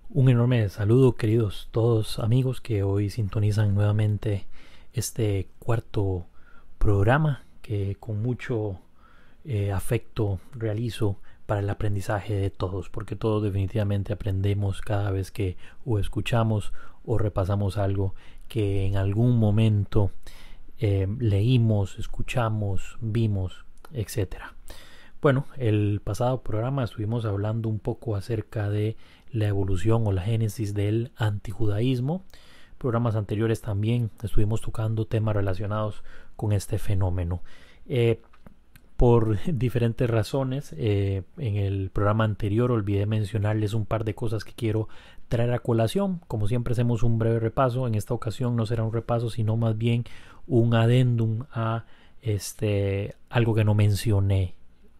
Un enorme saludo, queridos todos amigos que hoy sintonizan nuevamente este cuarto programa que con mucho afecto realizo para el aprendizaje de todos, porque todos definitivamente aprendemos cada vez que o escuchamos o repasamos algo que en algún momento leímos, escuchamos, vimos, etcétera. Bueno, el pasado programa estuvimos hablando un poco acerca de la evolución o la génesis del antijudaísmo. Programas anteriores también estuvimos tocando temas relacionados con este fenómeno. Por diferentes razones, en el programa anterior olvidé mencionarles un par de cosas que quiero traer a colación. Como siempre hacemos un breve repaso. En esta ocasión no será un repaso, sino más bien un adendum a algo que no mencioné,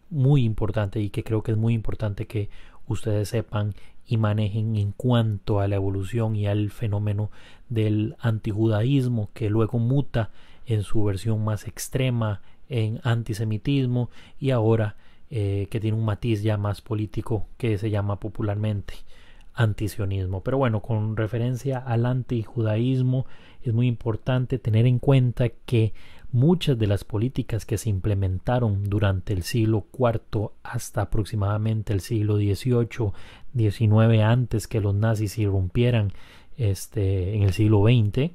muy importante y que creo que es muy importante que ustedes sepan y manejen en cuanto a la evolución y al fenómeno del antijudaísmo, que luego muta en su versión más extrema en antisemitismo y ahora que tiene un matiz ya más político que se llama popularmente antisionismo. Pero bueno, con referencia al antijudaísmo es muy importante tener en cuenta que muchas de las políticas que se implementaron durante el siglo IV hasta aproximadamente el siglo XVIII, XIX, antes que los nazis irrumpieran en el siglo XX,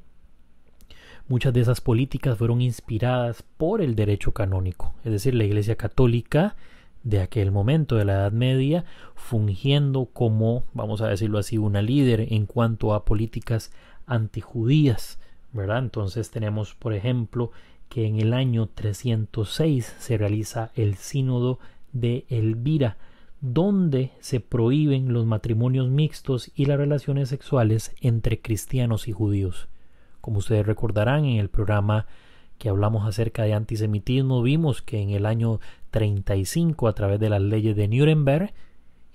muchas de esas políticas fueron inspiradas por el derecho canónico, es decir, la Iglesia Católica de aquel momento de la Edad Media, fungiendo como, vamos a decirlo así, una líder en cuanto a políticas antijudías, ¿verdad? Entonces tenemos, por ejemplo, que en el año 306 se realiza el sínodo de Elvira, donde se prohíben los matrimonios mixtos y las relaciones sexuales entre cristianos y judíos. Como ustedes recordarán, en el programa que hablamos acerca de antisemitismo, vimos que en el año 35, a través de las leyes de Nuremberg,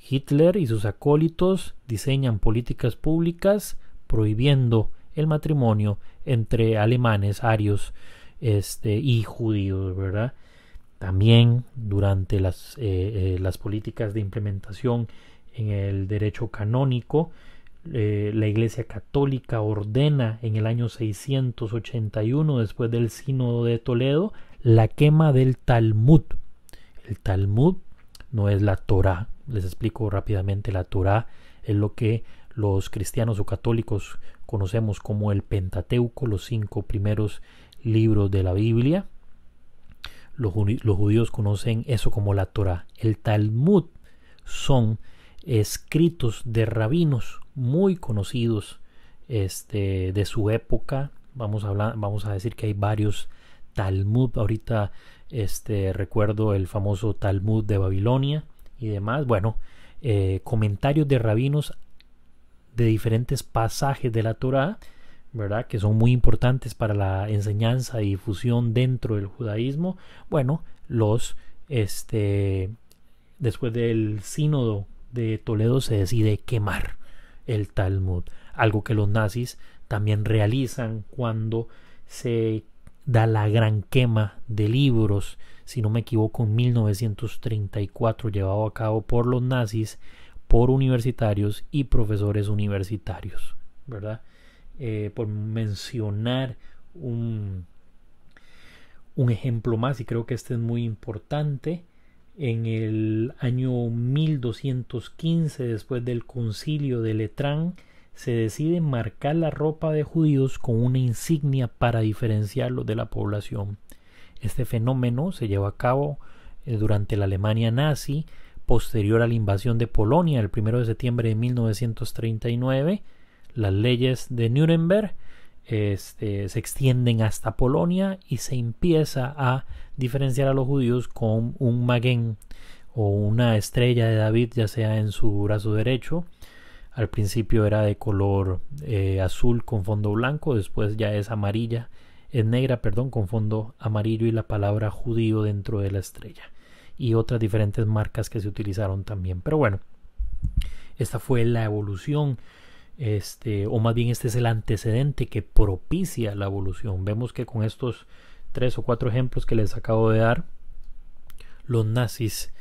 Hitler y sus acólitos diseñan políticas públicas prohibiendo el matrimonio entre alemanes, arios, y judíos, ¿verdad? También durante las políticas de implementación en el derecho canónico, la Iglesia Católica ordena en el año 681, después del Sínodo de Toledo, la quema del Talmud. El Talmud no es la Torá. Les explico rápidamente. La Torá es lo que los cristianos o católicos conocemos como el Pentateuco, los 5 primeros libros de la Biblia. Los judíos conocen eso como la Torá. El Talmud son escritos de rabinos muy conocidos de su época. Vamos a decir que hay varios Talmud. Ahorita recuerdo el famoso Talmud de Babilonia y demás. Bueno, comentarios de rabinos de diferentes pasajes de la Torá, ¿verdad? Que son muy importantes para la enseñanza y difusión dentro del judaísmo. Bueno, después del sínodo de Toledo se decide quemar el Talmud, algo que los nazis también realizan cuando se da la gran quema de libros, si no me equivoco, en 1934, llevado a cabo por los nazis, por universitarios y profesores universitarios, ¿verdad? Por mencionar un ejemplo más, y creo que este es muy importante, en el año 1215, después del concilio de Letrán, se decide marcar la ropa de judíos con una insignia para diferenciarlos de la población. Este fenómeno se llevó a cabo durante la Alemania nazi, posterior a la invasión de Polonia el 1 de septiembre de 1939. Las leyes de Nuremberg se extienden hasta Polonia y se empieza a diferenciar a los judíos con un magén o una estrella de David, ya sea en su brazo derecho. Al principio era de color azul con fondo blanco, después ya es negra, con fondo amarillo y la palabra judío dentro de la estrella, y otras diferentes marcas que se utilizaron también. Pero bueno, esta fue la evolución, o más bien este es el antecedente que propicia la evolución. Vemos que con estos 3 o 4 ejemplos que les acabo de dar, los nazis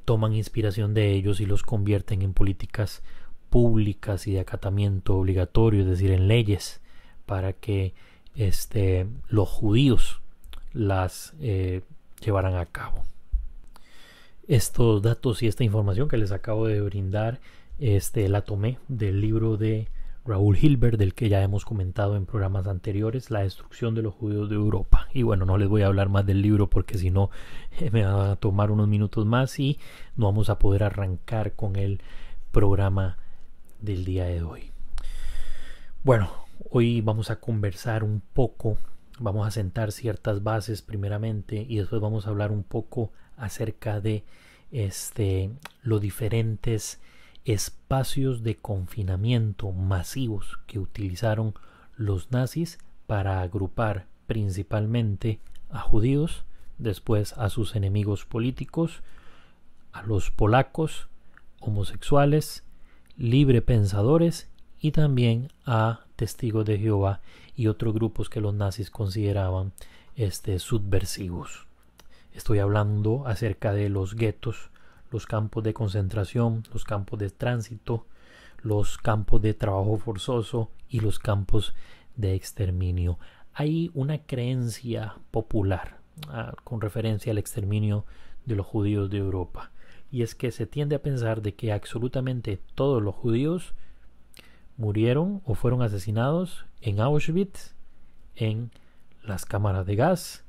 toman inspiración de ellos y los convierten en políticas públicas y de acatamiento obligatorio, es decir, en leyes, para que los judíos las llevaran a cabo. Estos datos y esta información que les acabo de brindar la tomé del libro de Raúl Hilbert, del que ya hemos comentado en programas anteriores, La destrucción de los judíos de Europa. Y bueno, no les voy a hablar más del libro porque si no me va a tomar unos minutos más y no vamos a poder arrancar con el programa del día de hoy. Bueno, hoy vamos a conversar un poco, vamos a sentar ciertas bases primeramente y después vamos a hablar un poco acerca de los diferentes espacios de confinamiento masivos que utilizaron los nazis para agrupar principalmente a judíos, después a sus enemigos políticos, a los polacos, homosexuales, librepensadores y también a testigos de Jehová y otros grupos que los nazis consideraban subversivos. Estoy hablando acerca de los guetos, los campos de concentración, los campos de tránsito, los campos de trabajo forzoso y los campos de exterminio. Hay una creencia popular con referencia al exterminio de los judíos de Europa, y es que se tiende a pensar de que absolutamente todos los judíos murieron o fueron asesinados en Auschwitz, en las cámaras de gas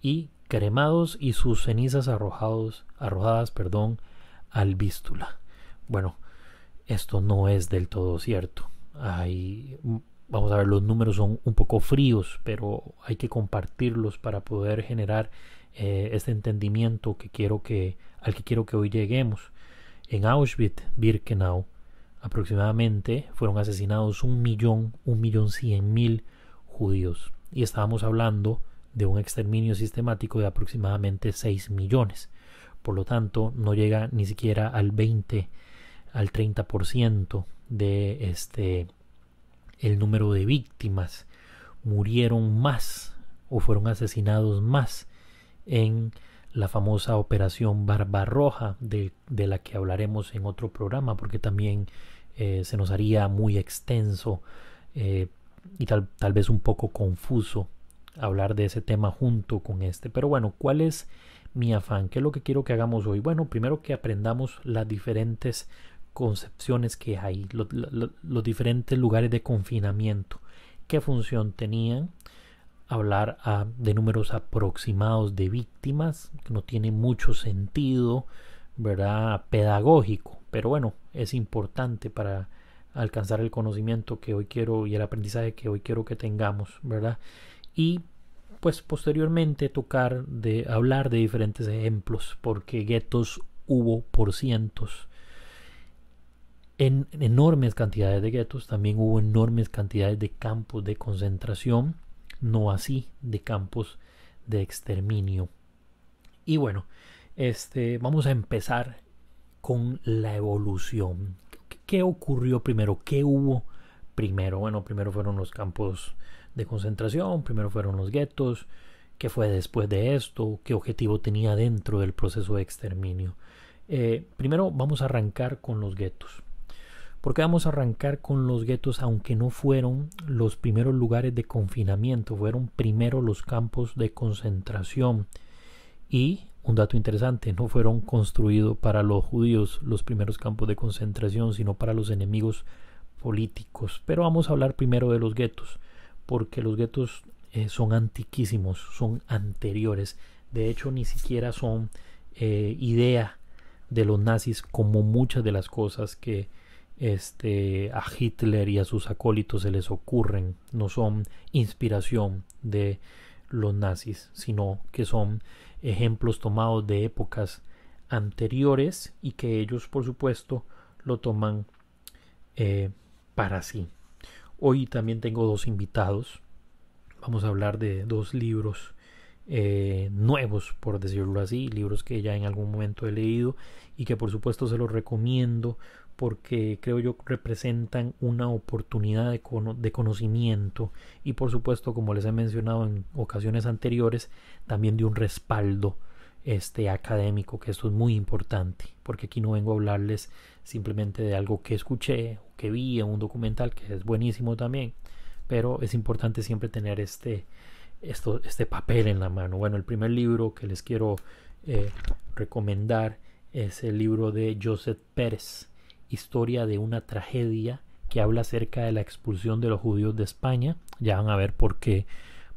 y cremados y sus cenizas arrojadas al Vístula. Bueno, esto no es del todo cierto. Vamos a ver, los números son un poco fríos, pero hay que compartirlos para poder generar este entendimiento al que quiero que hoy lleguemos. En Auschwitz-Birkenau aproximadamente fueron asesinados 1.100.000 judíos, y estábamos hablando de un exterminio sistemático de aproximadamente 6 millones. Por lo tanto, no llega ni siquiera al 30% de el número de víctimas. Murieron más o fueron asesinados más en la famosa Operación Barbarroja, de la que hablaremos en otro programa, porque también se nos haría muy extenso y tal vez un poco confuso hablar de ese tema junto con pero bueno, ¿cuál es mi afán? ¿Qué es lo que quiero que hagamos hoy? Bueno, primero que aprendamos las diferentes concepciones que hay, los diferentes lugares de confinamiento, qué función tenían, hablar de números aproximados de víctimas, que no tiene mucho sentido, ¿verdad?, pedagógico, pero bueno, es importante para alcanzar el conocimiento que hoy quiero y el aprendizaje que hoy quiero que tengamos, ¿verdad? Y pues posteriormente hablar de diferentes ejemplos, porque guetos hubo por cientos, en enormes cantidades de guetos. También hubo enormes cantidades de campos de concentración, no así de campos de exterminio. Y bueno, vamos a empezar con la evolución. ¿Qué ocurrió primero? ¿Qué hubo primero? Bueno, primero fueron los campos de concentración, primero fueron los guetos. ¿Qué fue después de esto? ¿Qué objetivo tenía dentro del proceso de exterminio? Primero vamos a arrancar con los guetos. ¿Por qué vamos a arrancar con los guetos? Aunque no fueron los primeros lugares de confinamiento, fueron primero los campos de concentración. Y un dato interesante, no fueron construidos para los judíos los primeros campos de concentración, sino para los enemigos políticos. Pero vamos a hablar primero de los guetos, porque los guetos son antiquísimos, son anteriores. De hecho, ni siquiera son idea de los nazis, como muchas de las cosas que a Hitler y a sus acólitos se les ocurren. No son inspiración de los nazis, sino que son ejemplos tomados de épocas anteriores y que ellos, por supuesto, lo toman para sí. Hoy también tengo dos invitados. Vamos a hablar de dos libros nuevos, por decirlo así, libros que ya en algún momento he leído y que por supuesto se los recomiendo porque creo yo representan una oportunidad de conocimiento y por supuesto, como les he mencionado en ocasiones anteriores, también de un respaldo académico, que esto es muy importante, porque aquí no vengo a hablarles simplemente de algo que escuché o que vi en un documental, que es buenísimo también, pero es importante siempre tener este papel en la mano. Bueno, el primer libro que les quiero recomendar es el libro de Josep Pérez, Historia de una tragedia, que habla acerca de la expulsión de los judíos de España. Ya van a ver por qué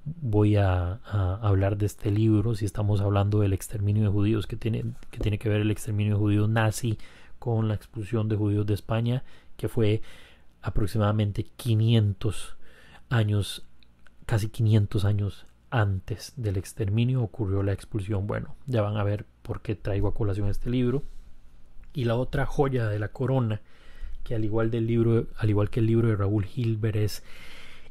voy a hablar de este libro, si estamos hablando del exterminio de judíos, que tiene que ver el exterminio de judíos nazi con la expulsión de judíos de España, que fue aproximadamente 500 años, casi 500 años antes del exterminio ocurrió la expulsión. Bueno, ya van a ver por qué traigo a colación este libro. Y la otra joya de la corona, que al igual que el libro de Raúl Hilbert es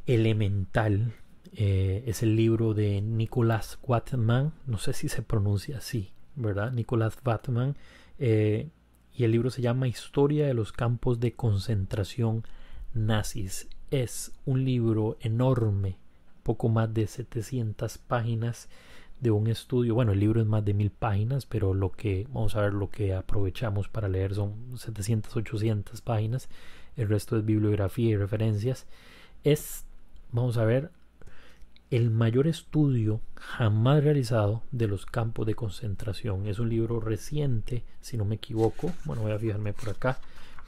elemental, es el libro de Nicolas Waterman, no sé si se pronuncia así, ¿verdad? Nicolas Waterman, y el libro se llama Historia de los campos de concentración nazis. Es un libro enorme, poco más de 700 páginas de un estudio. Bueno, el libro es más de 1000 páginas, pero vamos a ver lo que aprovechamos para leer son 700, 800 páginas. El resto es bibliografía y referencias. Vamos a ver, el mayor estudio jamás realizado de los campos de concentración. Es un libro reciente, si no me equivoco. Bueno, voy a fijarme por acá.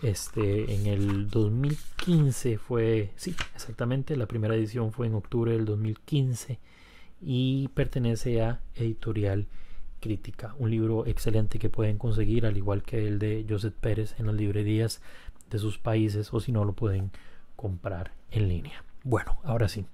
En el 2015 fue, sí, exactamente, la primera edición fue en octubre del 2015 y pertenece a Editorial Crítica. Un libro excelente que pueden conseguir, al igual que el de Josep Pérez, en las librerías de sus países, o si no lo pueden comprar en línea. Bueno, ahora sí,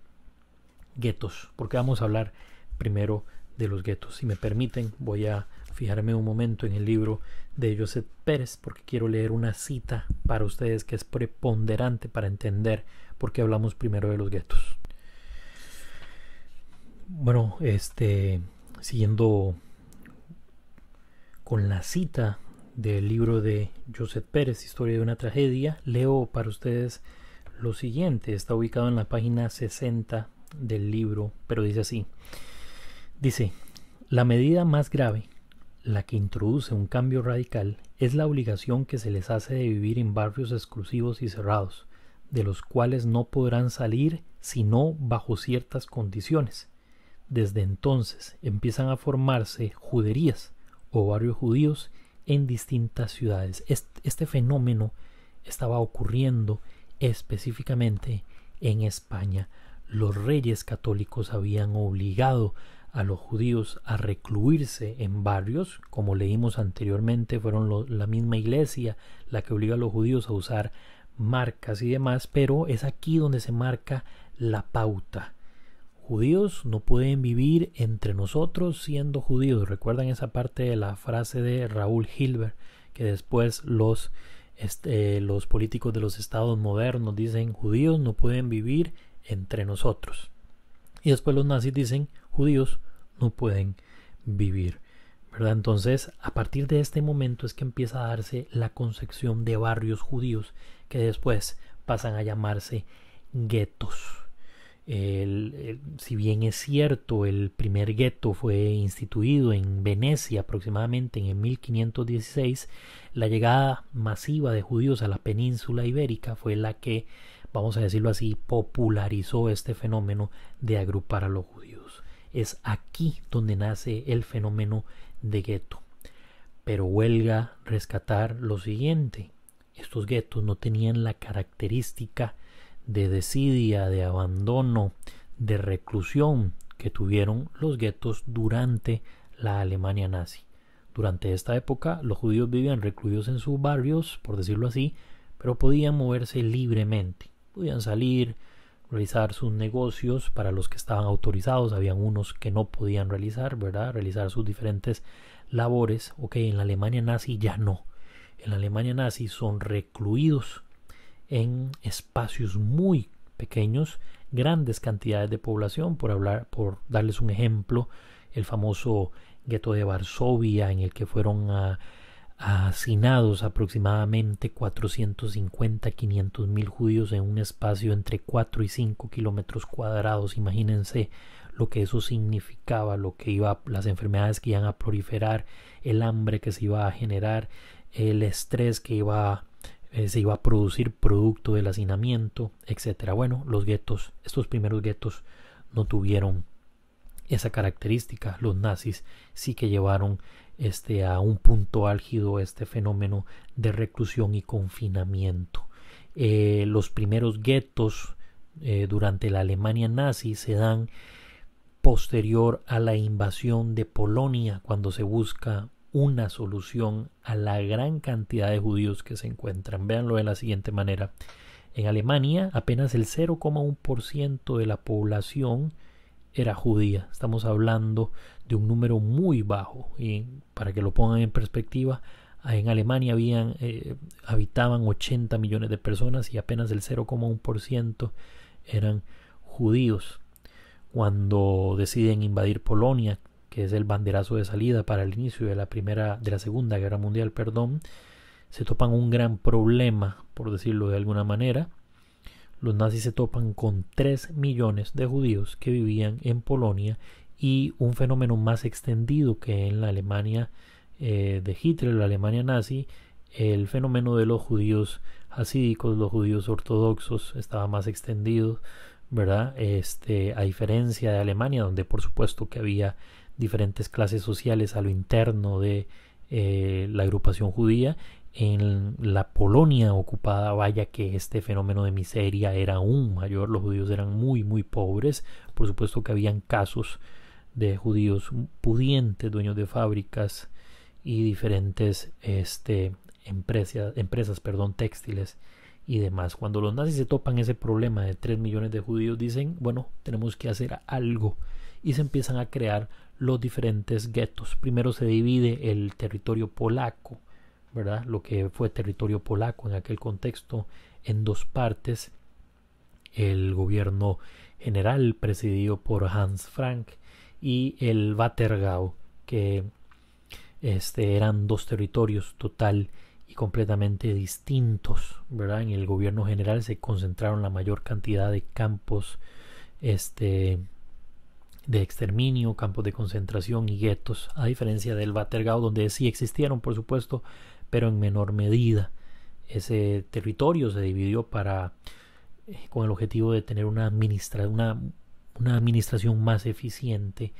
guetos, porque vamos a hablar primero de los guetos. Si me permiten, voy a fijarme un momento en el libro de Josep Pérez, porque quiero leer una cita para ustedes que es preponderante para entender por qué hablamos primero de los guetos. Bueno, siguiendo con la cita del libro de Josep Pérez, Historia de una tragedia, leo para ustedes lo siguiente. Está ubicado en la página 60 del libro, pero dice así. Dice: la medida más grave, la que introduce un cambio radical, es la obligación que se les hace de vivir en barrios exclusivos y cerrados, de los cuales no podrán salir sino bajo ciertas condiciones. Desde entonces empiezan a formarse juderías o barrios judíos en distintas ciudades. Este fenómeno estaba ocurriendo específicamente en España. Los reyes católicos habían obligado a los judíos a recluirse en barrios, como leímos anteriormente, fueron la misma iglesia la que obliga a los judíos a usar marcas y demás, pero es aquí donde se marca la pauta. Judíos no pueden vivir entre nosotros siendo judíos. ¿Recuerdan esa parte de la frase de Raúl Hilbert? Que después los políticos de los estados modernos dicen: judíos no pueden vivir entre nosotros. Y después los nazis dicen: judíos no pueden vivir, ¿verdad? Entonces, a partir de este momento es que empieza a darse la concepción de barrios judíos, que después pasan a llamarse guetos. Si bien es cierto, el primer gueto fue instituido en Venecia aproximadamente en el 1516, la llegada masiva de judíos a la península ibérica fue la que, vamos a decirlo así, popularizó este fenómeno de agrupar a los judíos. Es aquí donde nace el fenómeno de gueto. Pero huelga rescatar lo siguiente: estos guetos no tenían la característica de desidia, de abandono, de reclusión que tuvieron los guetos durante la Alemania nazi. Durante esta época los judíos vivían recluidos en sus barrios, por decirlo así, pero podían moverse libremente, podían salir, realizar sus negocios para los que estaban autorizados. Habían unos que no podían realizar, ¿verdad? Realizar sus diferentes labores. Ok, en la Alemania nazi ya no. En la Alemania nazi son recluidos en espacios muy pequeños, grandes cantidades de población. Por darles un ejemplo, el famoso gueto de Varsovia, en el que fueron hacinados aproximadamente 450-500 mil judíos en un espacio entre 4 y 5 kilómetros cuadrados. Imagínense lo que eso significaba, las enfermedades que iban a proliferar, el hambre que se iba a generar, el estrés que se iba a producir producto del hacinamiento, etcétera. Bueno, estos primeros guetos no tuvieron esa característica. Los nazis sí que llevaron a un punto álgido este fenómeno de reclusión y confinamiento. Los primeros guetos durante la Alemania nazi se dan posterior a la invasión de Polonia, cuando se busca una solución a la gran cantidad de judíos que se encuentran. Véanlo de la siguiente manera. En Alemania apenas el 0,1% de la población era judía. Estamos hablando de un número muy bajo, y para que lo pongan en perspectiva, en Alemania habitaban 80 millones de personas y apenas el 0,1% eran judíos. Cuando deciden invadir Polonia, que es el banderazo de salida para el inicio de la Segunda Guerra Mundial, se topan un gran problema, por decirlo de alguna manera. Los nazis se topan con 3 millones de judíos que vivían en Polonia, y un fenómeno más extendido que en la Alemania de Hitler, la Alemania nazi, el fenómeno de los judíos hasídicos, los judíos ortodoxos, estaba más extendido, ¿verdad? A diferencia de Alemania, donde por supuesto que había diferentes clases sociales a lo interno de la agrupación judía. En la Polonia ocupada, vaya que este fenómeno de miseria era aún mayor. Los judíos eran muy muy pobres. Por supuesto que habían casos de judíos pudientes, dueños de fábricas y diferentes empresas textiles y demás. Cuando los nazis se topan ese problema de 3 millones de judíos, dicen, bueno, tenemos que hacer algo, y se empiezan a crear los diferentes guetos. Primero se divide el territorio polaco, ¿verdad? Lo que fue territorio polaco en aquel contexto, en dos partes. El gobierno general presidido por Hans Frank y el Wettergau, que eran dos territorios total y completamente distintos, ¿verdad? En el gobierno general se concentraron la mayor cantidad de campos de exterminio, campos de concentración y guetos, a diferencia del Wettergau, donde sí existieron, por supuesto, pero en menor medida. Ese territorio se dividió con el objetivo de tener una administración más eficiente,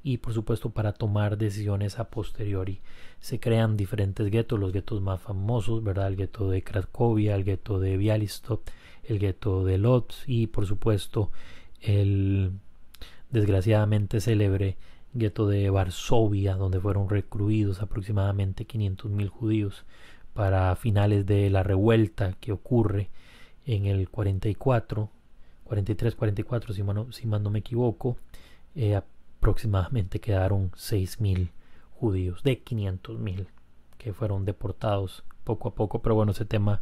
y por supuesto para tomar decisiones a posteriori. Se crean diferentes guetos, los guetos más famosos, ¿verdad? El gueto de Cracovia, el gueto de Białystok, el gueto de Lodz, y por supuesto el desgraciadamente célebre gueto de Varsovia, donde fueron recluidos aproximadamente 500.000 judíos para finales de la revuelta que ocurre en el 43-44, si mal no me equivoco. Aproximadamente quedaron 6.000 judíos de 500.000 que fueron deportados poco a poco, pero bueno, ese tema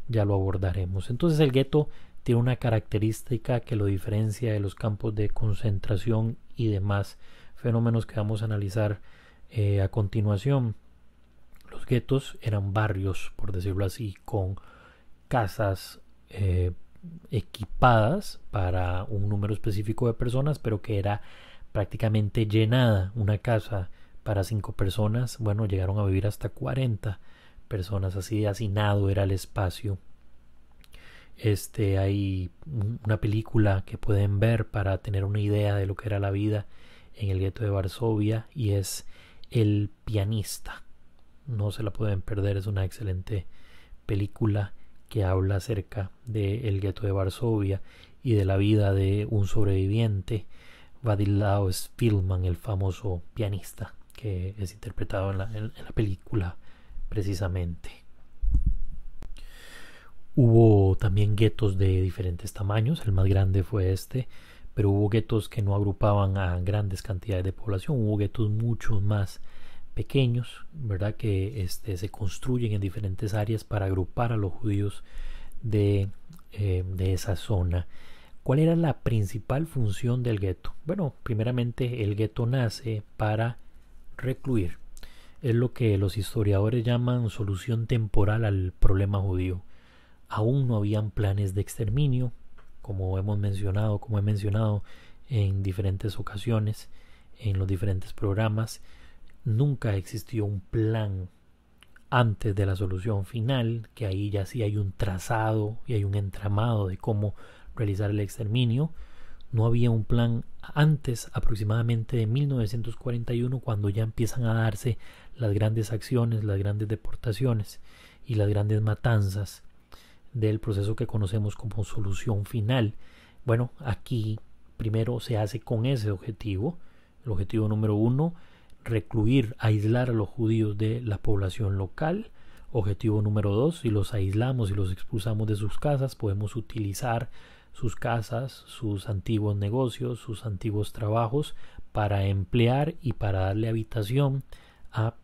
ya lo abordaremos. Entonces el gueto tiene una característica que lo diferencia de los campos de concentración y demás fenómenos que vamos a analizar a continuación. Los guetos eran barrios, por decirlo así, con casas equipadas para un número específico de personas, pero que era prácticamente llenada. Una casa para 5 personas, bueno, llegaron a vivir hasta 40 personas, así de hacinado era el espacio. Hay una película que pueden ver para tener una idea de lo que era la vida en el gueto de Varsovia, y es El pianista. No se la pueden perder, es una excelente película que habla acerca del gueto de Varsovia y de la vida de un sobreviviente, Władysław Szpilman, el famoso pianista, que es interpretado en la película precisamente. Hubo también guetos de diferentes tamaños, el más grande fue pero hubo guetos que no agrupaban a grandes cantidades de población. Hubo guetos mucho más pequeños, ¿verdad? Que se construyen en diferentes áreas para agrupar a los judíos de esa zona. ¿Cuál era la principal función del gueto? Bueno, primeramente el gueto nace para recluir. Es lo que los historiadores llaman solución temporal al problema judío. Aún no habían planes de exterminio, como he mencionado, en diferentes ocasiones, en los diferentes programas. Nunca existió un plan antes de la solución final, que ahí ya sí hay un trazado y hay un entramado de cómo realizar el exterminio. No había un plan antes, aproximadamente de 1941, cuando ya empiezan a darse las grandes acciones, las grandes deportaciones y las grandes matanzas del proceso que conocemos como solución final. Bueno, aquí primero se hace con ese objetivo. El objetivo número 1, recluir, aislar a los judíos de la población local. Objetivo número 2, si los aislamos y los expulsamos de sus casas, podemos utilizar sus casas, sus antiguos negocios, sus antiguos trabajos para emplear y para darle habitación a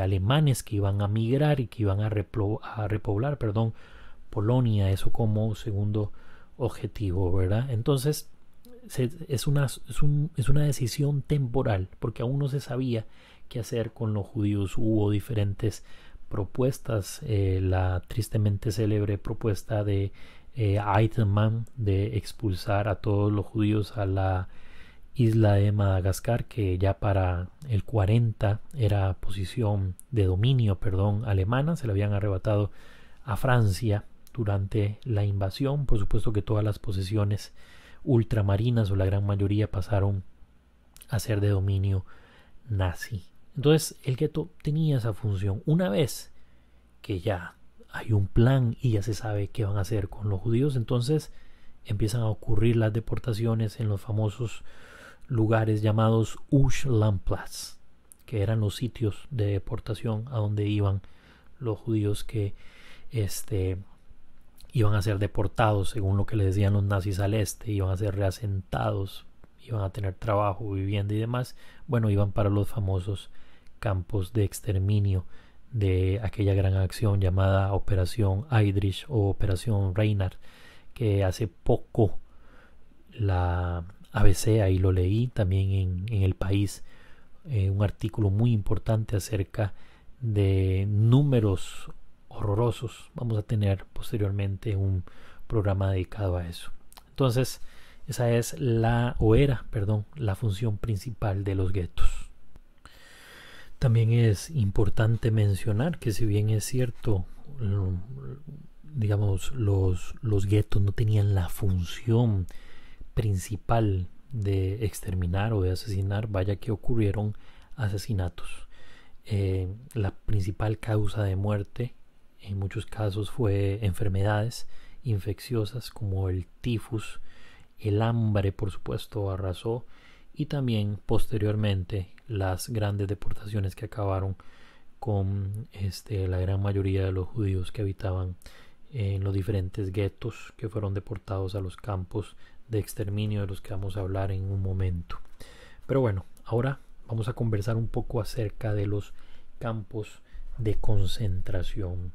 alemanes que iban a migrar y que iban a repoblar Polonia. Eso como segundo objetivo, ¿verdad? Entonces es una decisión temporal, porque aún no se sabía qué hacer con los judíos. Hubo diferentes propuestas, la tristemente célebre propuesta de Eichmann de expulsar a todos los judíos a la isla de Madagascar, que ya para el 40 era posición de dominio, alemana. Se le habían arrebatado a Francia durante la invasión. Por supuesto que todas las posesiones ultramarinas, o la gran mayoría, pasaron a ser de dominio nazi. Entonces el gueto tenía esa función. Una vez que ya hay un plan y ya se sabe qué van a hacer con los judíos, entonces empiezan a ocurrir las deportaciones en los famosos lugares llamados Uschlandplatz, que eran los sitios de deportación a donde iban los judíos que iban a ser deportados, según lo que le decían los nazis al este. Iban a ser reasentados, iban a tener trabajo, vivienda y demás. Bueno, iban para los famosos campos de exterminio de aquella gran acción llamada Operación Heydrich o Operación Reinhard, que hace poco la ABC, ahí lo leí también en El País, un artículo muy importante acerca de números horrorosos. Vamos a tener posteriormente un programa dedicado a eso. Entonces esa es la función principal de los guetos. También es importante mencionar que, si bien es cierto, digamos, los guetos no tenían la función principal de exterminar o de asesinar, vaya que ocurrieron asesinatos. La principal causa de muerte en muchos casos fue enfermedades infecciosas como el tifus. El hambre, por supuesto, arrasó, y también posteriormente las grandes deportaciones que acabaron con la gran mayoría de los judíos que habitaban en los diferentes guetos, que fueron deportados a los campos de exterminio, de los que vamos a hablar en un momento. Pero bueno, ahora vamos a conversar un poco acerca de los campos de concentración.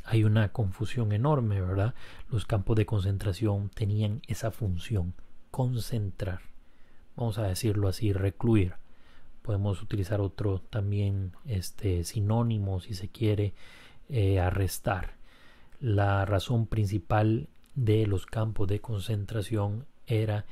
Hay una confusión enorme, ¿verdad? Los campos de concentración tenían esa función: concentrar. Vamos a decirlo así, recluir. Podemos utilizar otro también sinónimo, si se quiere, arrestar. La razón principal de los campos de concentración era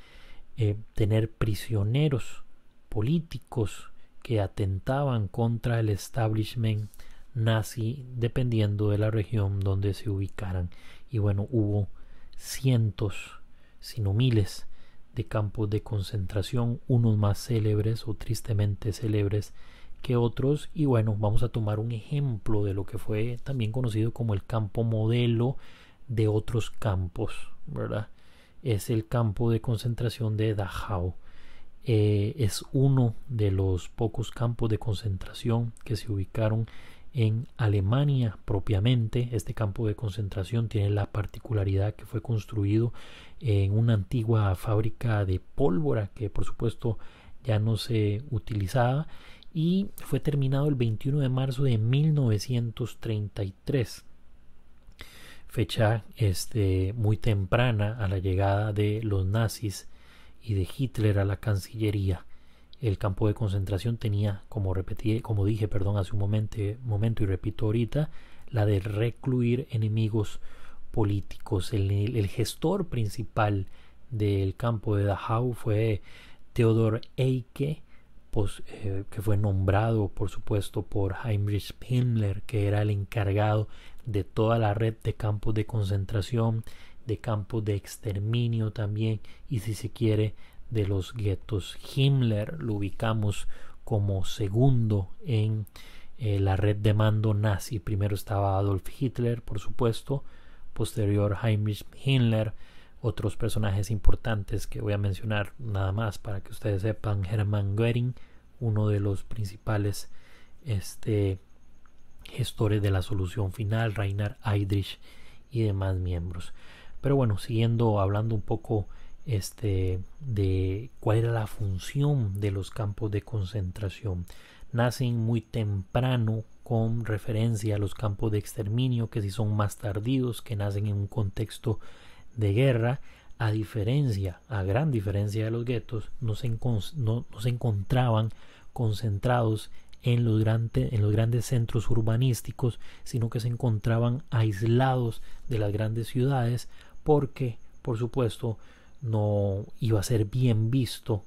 tener prisioneros políticos que atentaban contra el establishment nazi, dependiendo de la región donde se ubicaran. Y bueno, hubo cientos, si no miles, de campos de concentración, unos más célebres o tristemente célebres que otros. Y bueno, vamos a tomar un ejemplo de lo que fue también conocido como el campo modelo de otros campos, ¿verdad? Es el campo de concentración de Dachau. Es uno de los pocos campos de concentración que se ubicaron en Alemania propiamente. Este campo de concentración tiene la particularidad que fue construido en una antigua fábrica de pólvora que, por supuesto, ya no se utilizaba, y fue terminado el 21 de marzo de 1933, fecha muy temprana a la llegada de los nazis y de Hitler a la Cancillería. El campo de concentración tenía, como dije hace un momento y repito ahorita, la de recluir enemigos políticos. El gestor principal del campo de Dachau fue Theodor Eicke, que fue nombrado por supuesto por Heinrich Himmler, que era el encargado de toda la red de campos de concentración, de campos de exterminio también, y si se quiere de los guetos. Himmler lo ubicamos como segundo en la red de mando nazi. Primero estaba Adolf Hitler, por supuesto, posterior Heinrich Himmler. Otros personajes importantes que voy a mencionar nada más para que ustedes sepan: Hermann Göring, uno de los principales gestores de la solución final, Reinhard Heydrich y demás miembros. Pero bueno, siguiendo hablando un poco de cuál era la función de los campos de concentración. Nacen muy temprano con referencia a los campos de exterminio, que sí son más tardíos, que nacen en un contexto de guerra. A gran diferencia de los guetos, no se encontraban concentrados en los grandes centros urbanísticos, sino que se encontraban aislados de las grandes ciudades, porque por supuesto no iba a ser bien visto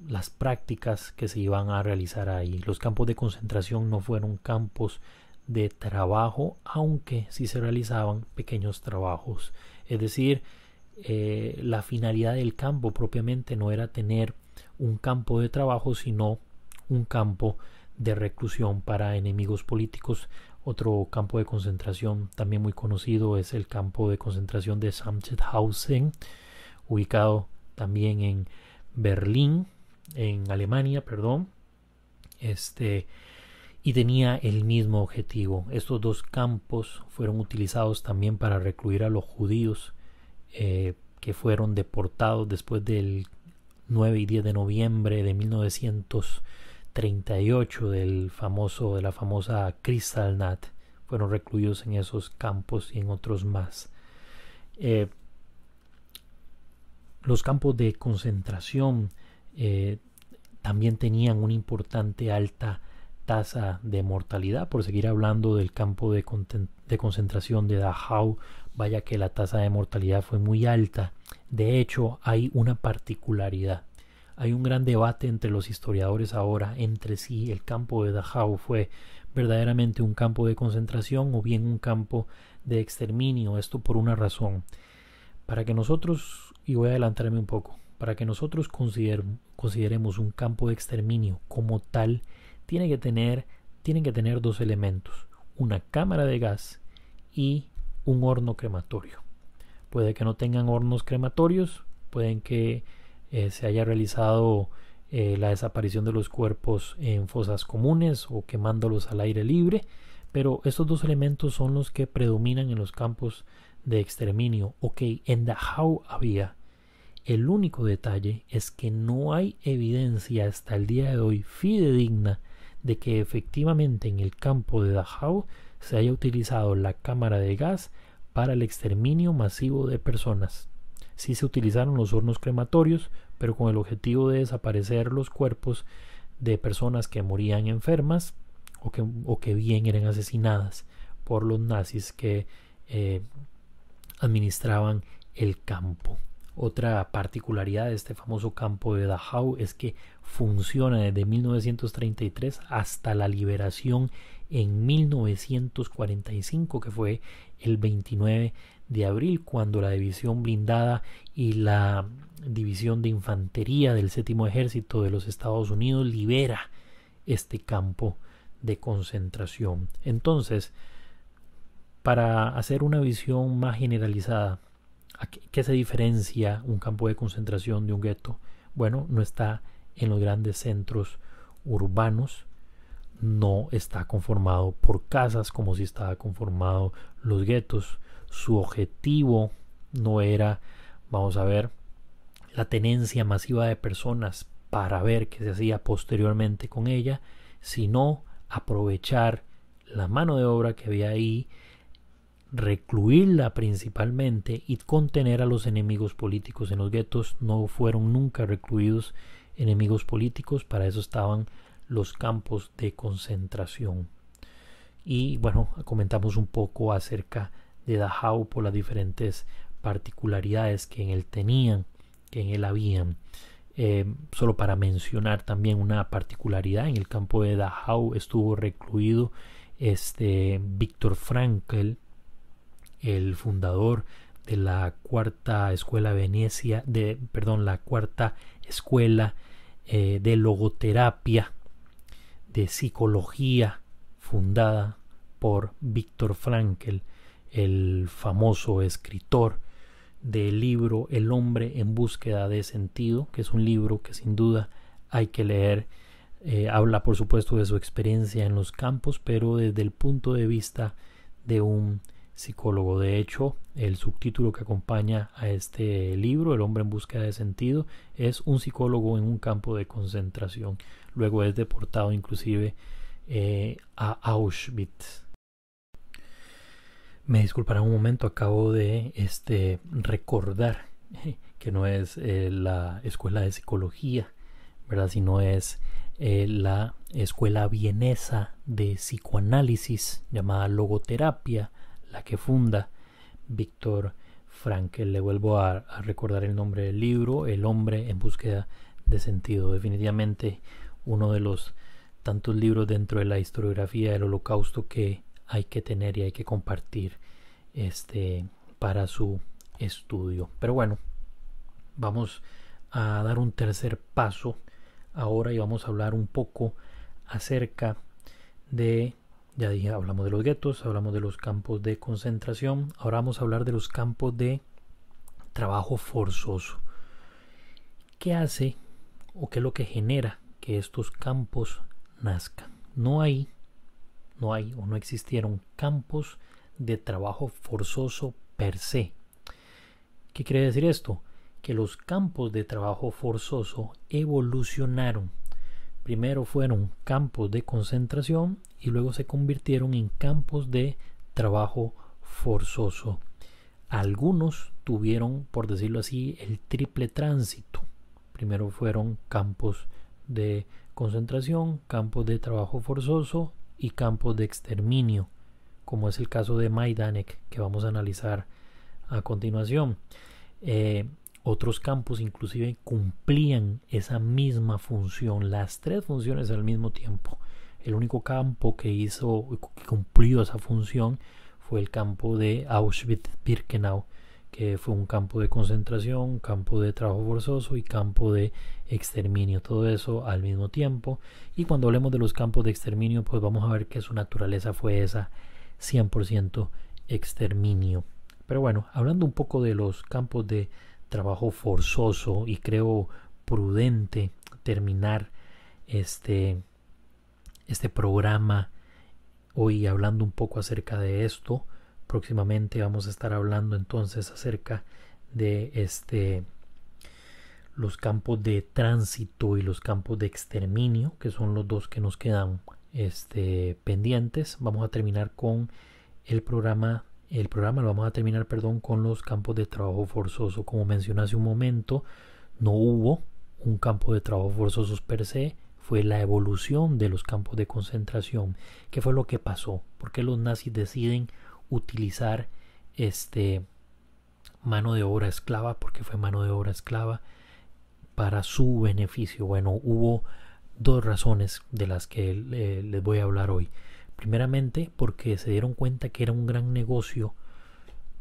las prácticas que se iban a realizar ahí. Los campos de concentración no fueron campos de trabajo, aunque sí se realizaban pequeños trabajos. Es decir, la finalidad del campo propiamente no era tener un campo de trabajo, sino un campo de reclusión para enemigos políticos. Otro campo de concentración también muy conocido es el campo de concentración de Sachsenhausen, ubicado también en Berlín, en Alemania, y tenía el mismo objetivo. Estos dos campos fueron utilizados también para recluir a los judíos que fueron deportados después del 9 y 10 de noviembre de 1938 de la famosa Kristallnacht. Fueron recluidos en esos campos y en otros más. Los campos de concentración también tenían una importante alta tasa de mortalidad. Por seguir hablando del campo de concentración de Dachau, vaya que la tasa de mortalidad fue muy alta. De hecho, hay una particularidad. Hay un gran debate entre los historiadores ahora entre si el campo de Dachau fue verdaderamente un campo de concentración o bien un campo de exterminio. Esto por una razón. Para que nosotros, y voy a adelantarme un poco, para que nosotros consideremos un campo de exterminio como tal, tienen que tener dos elementos: una cámara de gas y un horno crematorio. Puede que no tengan hornos crematorios, pueden que se haya realizado la desaparición de los cuerpos en fosas comunes o quemándolos al aire libre, pero estos dos elementos son los que predominan en los campos de exterminio. Ok, en Dachau había. El único detalle es que no hay evidencia hasta el día de hoy fidedigna de que efectivamente en el campo de Dachau se haya utilizado la cámara de gas para el exterminio masivo de personas. Sí se utilizaron los hornos crematorios, pero con el objetivo de desaparecer los cuerpos de personas que morían enfermas o que bien eran asesinadas por los nazis que administraban el campo. Otra particularidad de este famoso campo de Dachau es que funciona desde 1933 hasta la liberación en 1945, que fue el 29 de abril, cuando la división blindada y la división de infantería del 7º ejército de los Estados Unidos libera este campo de concentración. Entonces, para hacer una visión más generalizada, ¿qué se diferencia un campo de concentración de un gueto? Bueno, no está en los grandes centros urbanos, no está conformado por casas como si estaba conformado los guetos. Su objetivo no era, vamos a ver, la tenencia masiva de personas para ver qué se hacía posteriormente con ella, sino aprovechar la mano de obra que había ahí, recluirla principalmente y contener a los enemigos políticos. En los guetos no fueron nunca recluidos enemigos políticos, para eso estaban los campos de concentración. Y bueno, comentamos un poco acerca de Dachau por las diferentes particularidades que en él tenían. que en él habían. Solo para mencionar también una particularidad, en el campo de Dachau estuvo recluido Viktor Frankl, el fundador de la cuarta escuela la cuarta escuela de logoterapia, de psicología, fundada por Viktor Frankl, el famoso escritor del libro El hombre en búsqueda de sentido, que es un libro que sin duda hay que leer. Habla por supuesto de su experiencia en los campos, pero desde el punto de vista de un psicólogo. De hecho, el subtítulo que acompaña a este libro, El hombre en búsqueda de sentido, es un psicólogo en un campo de concentración. Luego es deportado inclusive a Auschwitz. Me disculparán un momento, acabo de recordar que no es la escuela de psicología, ¿verdad? Sino es la escuela vienesa de psicoanálisis llamada logoterapia, la que funda Viktor Frankl. Le vuelvo a recordar el nombre del libro, El hombre en búsqueda de sentido. Definitivamente uno de los tantos libros dentro de la historiografía del Holocausto que hay que tener y hay que compartir para su estudio. Pero bueno, vamos a dar un tercer paso ahora y vamos a hablar un poco acerca de, ya dije, hablamos de los guetos, hablamos de los campos de concentración, ahora vamos a hablar de los campos de trabajo forzoso. ¿Qué hace o qué es lo que genera que estos campos nazcan? No existieron campos de trabajo forzoso per se. ¿Qué quiere decir esto? Que los campos de trabajo forzoso evolucionaron. Primero fueron campos de concentración y luego se convirtieron en campos de trabajo forzoso. Algunos tuvieron, por decirlo así, el triple tránsito. Primero fueron campos de concentración, campos de trabajo forzoso y campos de exterminio, como es el caso de Majdanek, que vamos a analizar a continuación. Otros campos inclusive cumplían esa misma función, las tres funciones al mismo tiempo. El único campo que cumplió esa función fue el campo de Auschwitz-Birkenau, que fue un campo de concentración, campo de trabajo forzoso y campo de exterminio, todo eso al mismo tiempo. Y cuando hablemos de los campos de exterminio, pues vamos a ver que su naturaleza fue esa 100% exterminio. Pero bueno, hablando un poco de los campos de trabajo forzoso, y creo prudente terminar este programa hoy hablando un poco acerca de esto. Próximamente vamos a estar hablando entonces acerca de los campos de tránsito y los campos de exterminio, que son los dos que nos quedan pendientes. Vamos a terminar con el programa lo vamos a terminar, con los campos de trabajo forzoso. Como mencioné hace un momento, no hubo un campo de trabajo forzosos per se, fue la evolución de los campos de concentración. ¿Qué fue lo que pasó? ¿Por qué los nazis deciden utilizar mano de obra esclava? Porque fue mano de obra esclava para su beneficio. Bueno, hubo dos razones de las que les voy a hablar hoy. Primeramente, porque se dieron cuenta que era un gran negocio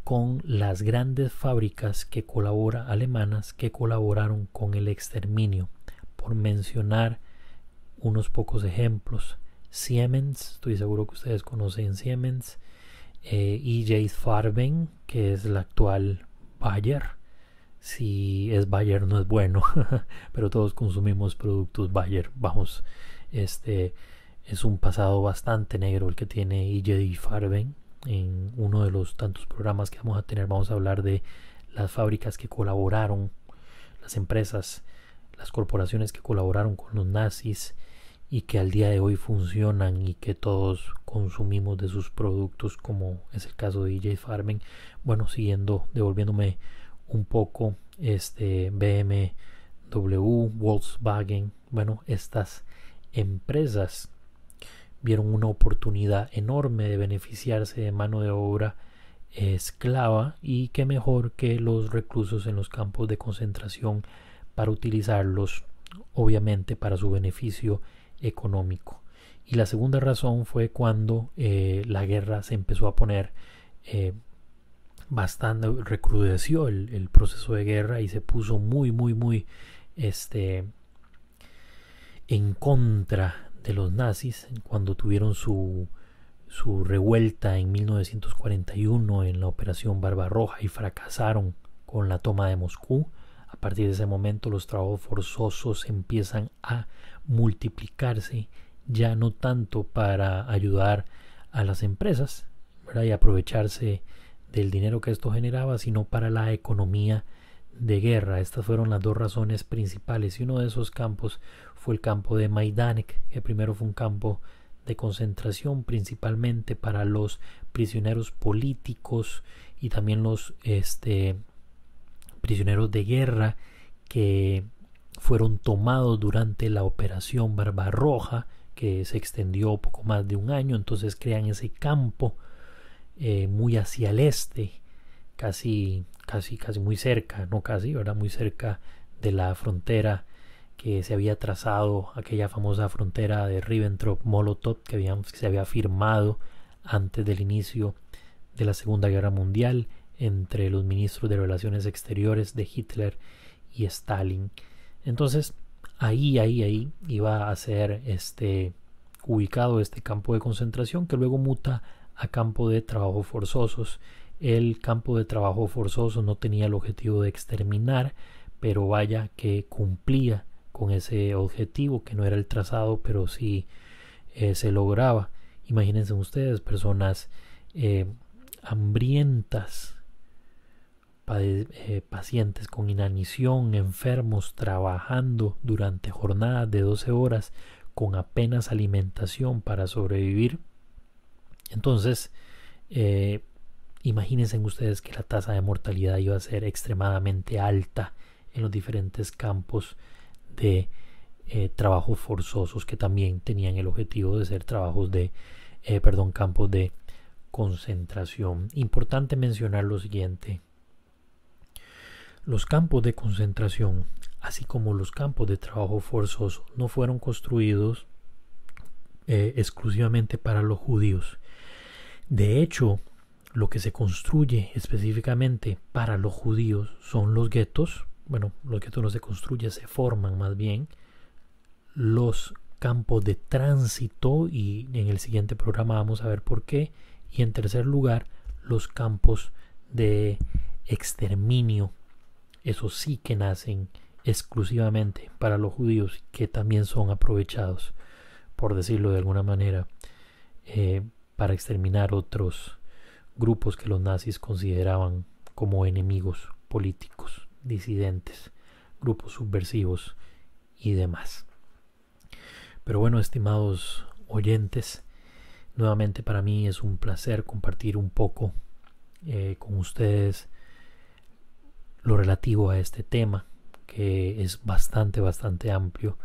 con las grandes fábricas alemanas que colaboraron con el exterminio. Por mencionar unos pocos ejemplos: Siemens, estoy seguro que ustedes conocen Siemens, E.J. Farben, que es la actual Bayer. Si es Bayer no es bueno, pero todos consumimos productos Bayer. Vamos, es un pasado bastante negro el que tiene E.J. Farben. En uno de los tantos programas que vamos a tener vamos a hablar de las fábricas que colaboraron, las empresas, las corporaciones que colaboraron con los nazis y que al día de hoy funcionan y que todos consumimos de sus productos, como es el caso de E.J. Farben. Bueno, devolviéndome un poco, BMW, Volkswagen, bueno, estas empresas vieron una oportunidad enorme de beneficiarse de mano de obra esclava, y qué mejor que los reclusos en los campos de concentración para utilizarlos obviamente para su beneficio económico. Y la segunda razón fue cuando la guerra se empezó a poner bastante, recrudeció el proceso de guerra y se puso muy en contra de los nazis cuando tuvieron su revuelta en 1941 en la Operación Barbarroja y fracasaron con la toma de Moscú. A partir de ese momento los trabajos forzosos empiezan a multiplicarse, ya no tanto para ayudar a las empresas, ¿verdad?, y aprovecharse del dinero que esto generaba, sino para la economía de guerra. Estas fueron las dos razones principales, y uno de esos campos fue el campo de Majdanek, que primero fue un campo de concentración principalmente para los prisioneros políticos y también los prisioneros de guerra que fueron tomados durante la Operación Barbarroja, que se extendió poco más de un año. Entonces crean ese campo muy hacia el este, casi muy cerca, no casi, ¿verdad?, muy cerca de la frontera que se había trazado, aquella famosa frontera de Ribbentrop-Molotov que se había firmado antes del inicio de la Segunda Guerra Mundial entre los ministros de Relaciones Exteriores de Hitler y Stalin. Entonces ahí iba a ser ubicado este campo de concentración, que luego muta a campo de trabajo forzosos. El campo de trabajo forzoso no tenía el objetivo de exterminar, pero vaya que cumplía con ese objetivo, que no era el trazado, pero sí se lograba. Imagínense ustedes, personas hambrientas, pacientes con inanición, enfermos, trabajando durante jornadas de 12 horas con apenas alimentación para sobrevivir. Entonces imagínense ustedes que la tasa de mortalidad iba a ser extremadamente alta en los diferentes campos de trabajos forzosos, que también tenían el objetivo de ser trabajos de campos de concentración. Importante mencionar lo siguiente: los campos de concentración, así como los campos de trabajo forzoso, no fueron construidos exclusivamente para los judíos. De hecho, lo que se construye específicamente para los judíos son los guetos. Bueno, los guetos no se construyen, se forman más bien. Los campos de tránsito, y en el siguiente programa vamos a ver por qué. Y en tercer lugar, los campos de exterminio. Esos sí que nacen exclusivamente para los judíos, que también son aprovechados, por decirlo de alguna manera, para exterminar otros grupos que los nazis consideraban como enemigos políticos, disidentes, grupos subversivos y demás. Pero bueno, estimados oyentes, nuevamente para mí es un placer compartir un poco con ustedes lo relativo a este tema, que es bastante amplio.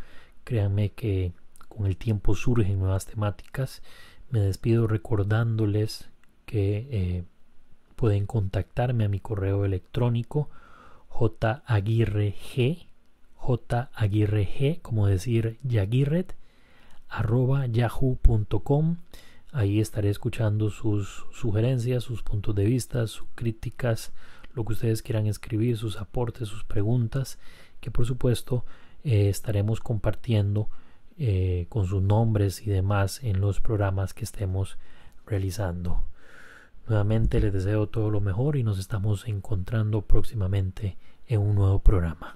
Créanme que con el tiempo surgen nuevas temáticas. Me despido recordándoles que pueden contactarme a mi correo electrónico jaguirreg, como decir Jaguirret, @yahoo.com. Ahí estaré escuchando sus sugerencias, sus puntos de vista, sus críticas, lo que ustedes quieran escribir, sus aportes, sus preguntas, que por supuesto estaremos compartiendo con sus nombres y demás en los programas que estemos realizando. Nuevamente les deseo todo lo mejor y nos estamos encontrando próximamente en un nuevo programa.